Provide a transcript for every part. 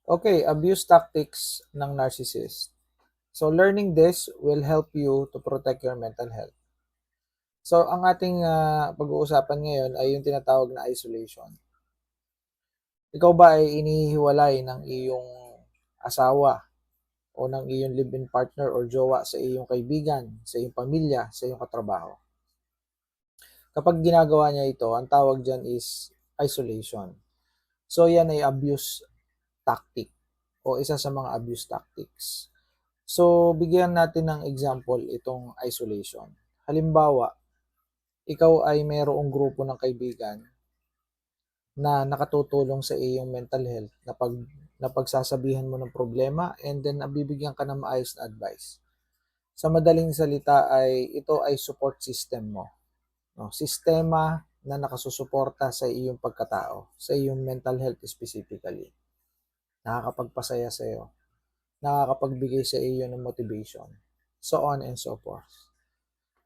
Okay, abuse tactics ng narcissist. So learning this will help you to protect your mental health. So ang ating pag-uusapan ngayon ay yung tinatawag na isolation. Ikaw ba ay inihiwalay ng iyong asawa o ng iyong live-in partner or jowa sa iyong kaibigan, sa iyong pamilya, sa iyong katrabaho? Kapag ginagawa niya ito, ang tawag dyan is isolation. So yan ay abuse tactic o isa sa mga abuse tactics. So, bigyan natin ng example itong isolation. Halimbawa, ikaw ay mayroong grupo ng kaibigan na nakatutulong sa iyong mental health na pagsasabihan mo ng problema and then nabibigyan ka ng maayos na advice. Sa madaling salita ay ito ay support system mo. No? Sistema na nakasusuporta sa iyong pagkatao, sa iyong mental health specifically. Nakakapagpasaya sa iyo, nakakapagbigay sa iyo ng motivation, so on and so forth.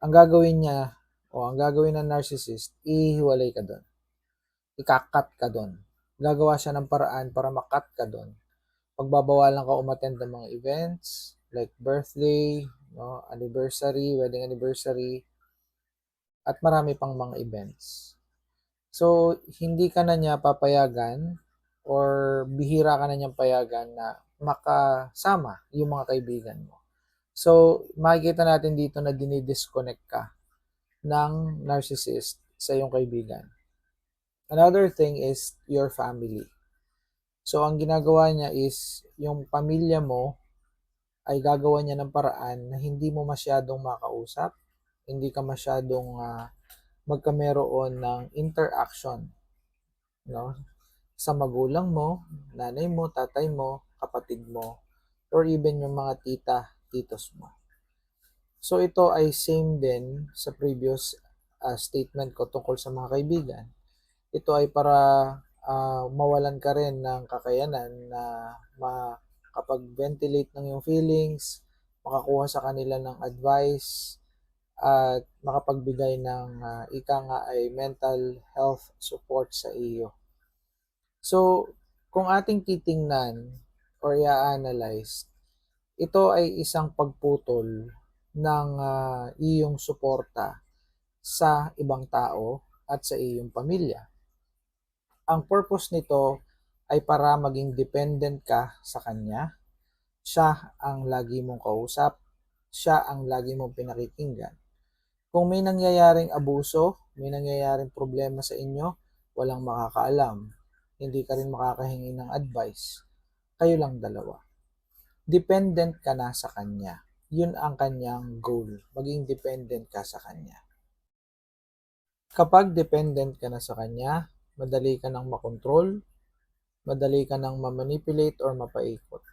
Ang gagawin niya o ang gagawin ng narcissist, ihiwalay ka doon. Ikakat ka doon. Gagawa siya ng paraan para makat ka doon. Pagbabawalan ka umattend ng mga events like birthday, no, anniversary, wedding anniversary, at marami pang mga events. So, hindi ka na niya papayagan or bihira ka na niyang payagan na makasama yung mga kaibigan mo. So, makikita natin dito na dinidisconnect ka ng narcissist sa iyong kaibigan. Another thing is your family. So, ang ginagawa niya is yung pamilya mo ay gagawa niya ng paraan na hindi mo masyadong makausap, hindi ka masyadong magkameroon ng interaction, no? Sa magulang mo, nanay mo, tatay mo, kapatid mo, or even yung mga tita, titos mo. So ito ay same din sa previous statement ko tungkol sa mga kaibigan. Ito ay para mawalan ka rin ng kakayanan na makapag-ventilate ng iyong feelings, makakuha sa kanila ng advice, at makapagbigay ng ika nga ay mental health support sa iyo. So, kung ating titingnan or i-analyze, ito ay isang pagputol ng iyong suporta sa ibang tao at sa iyong pamilya. Ang purpose nito ay para maging dependent ka sa kanya. Siya ang lagi mong kausap, siya ang lagi mong pinakikinggan. Kung may nangyayaring abuso, may nangyayaring problema sa inyo, walang makakaalam. Hindi ka rin makakahingi ng advice. Kayo lang dalawa. Dependent ka na sa kanya. Yun ang kanyang goal. Maging dependent ka sa kanya. Kapag dependent ka na sa kanya, madali ka nang makontrol, madali ka nang mamanipulate or mapaikot.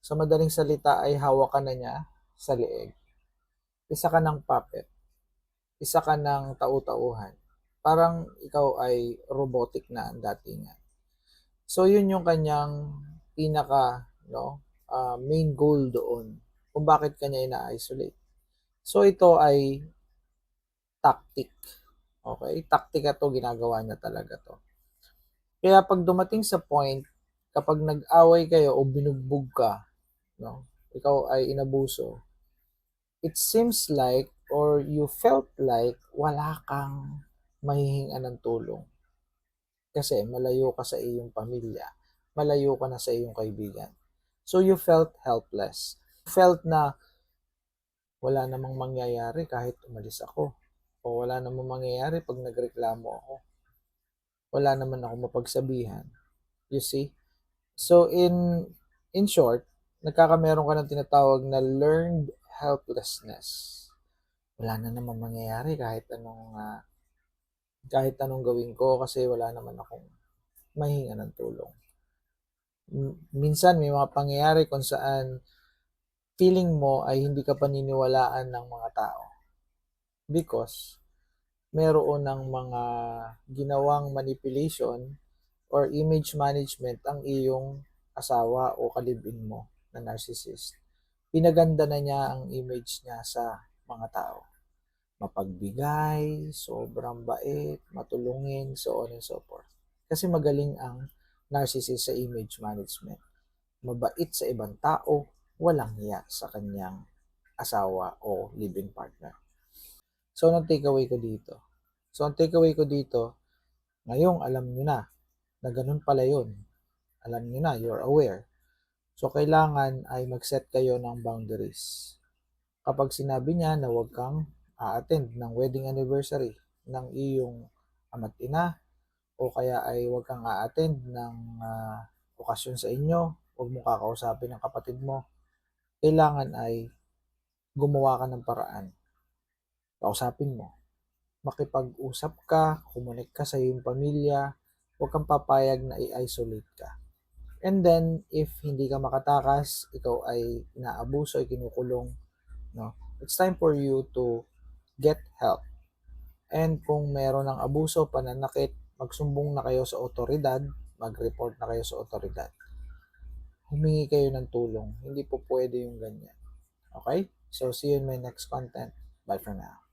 Sa madaling salita ay hawak ka na niya sa leeg. Isa ka ng puppet. Isa ka ng tau-tauhan. Parang ikaw ay robotic na ang datingan. So yun yung kanyang pinaka main goal doon kung bakit kanya ina-isolate. So ito ay tactic. Okay? Taktika to, ginagawa niya talaga to. Kaya pag dumating sa point, kapag nag-away kayo o binugbog ka, no, ikaw ay inabuso, it seems like or you felt like wala kang mahihingan ng tulong. Kasi malayo ka sa iyong pamilya, malayo ka na sa iyong kaibigan. So you felt helpless. You felt na wala namang mangyayari kahit umalis ako. O wala namang mangyayari pag nagreklamo ako. Wala naman ako mapagsabihan. You see? So in short, nagkakameron ka ng tinatawag na learned helplessness. Wala na namang mangyayari kahit anong gawin ko kasi wala naman akong mahinga ng tulong. Minsan may mga pangyayari kung saan feeling mo ay hindi ka paniniwalaan ng mga tao because meron ng mga ginawang manipulation or image management ang iyong asawa o kalibin mo na narcissist. Pinaganda na niya ang image niya sa mga tao. Mapagbigay, sobrang bait, matulungin, so on and so forth. Kasi magaling ang narcissist sa image management. mabait sa ibang tao, walang hiya sa kanyang asawa o live-in partner. So, anong takeaway ko dito? So, ang takeaway ko dito, ngayong alam nyo na ganun pala yun. Alam nyo na, you're aware. So, kailangan ay mag-set kayo ng boundaries. Kapag sinabi niya na huwag kang a-attend ng wedding anniversary ng iyong ama't ina, o kaya ay huwag kang a-attend ng okasyon sa inyo, huwag mo kakausapin ng kapatid mo, kailangan ay gumawa ka ng paraan. Kausapin mo. Makipag-usap ka, kumunik ka sa iyong pamilya, huwag kang papayag na i-isolate ka. And then, if hindi ka makatakas, ikaw ay inaabuso, ay kinukulong, no? It's time for you to get help. And kung meron ng abuso, pananakit, magsumbong na kayo sa otoridad, mag-report na kayo sa otoridad. Humingi kayo ng tulong. Hindi po pwede yung ganyan. Okay? So, see you in my next content. Bye for now.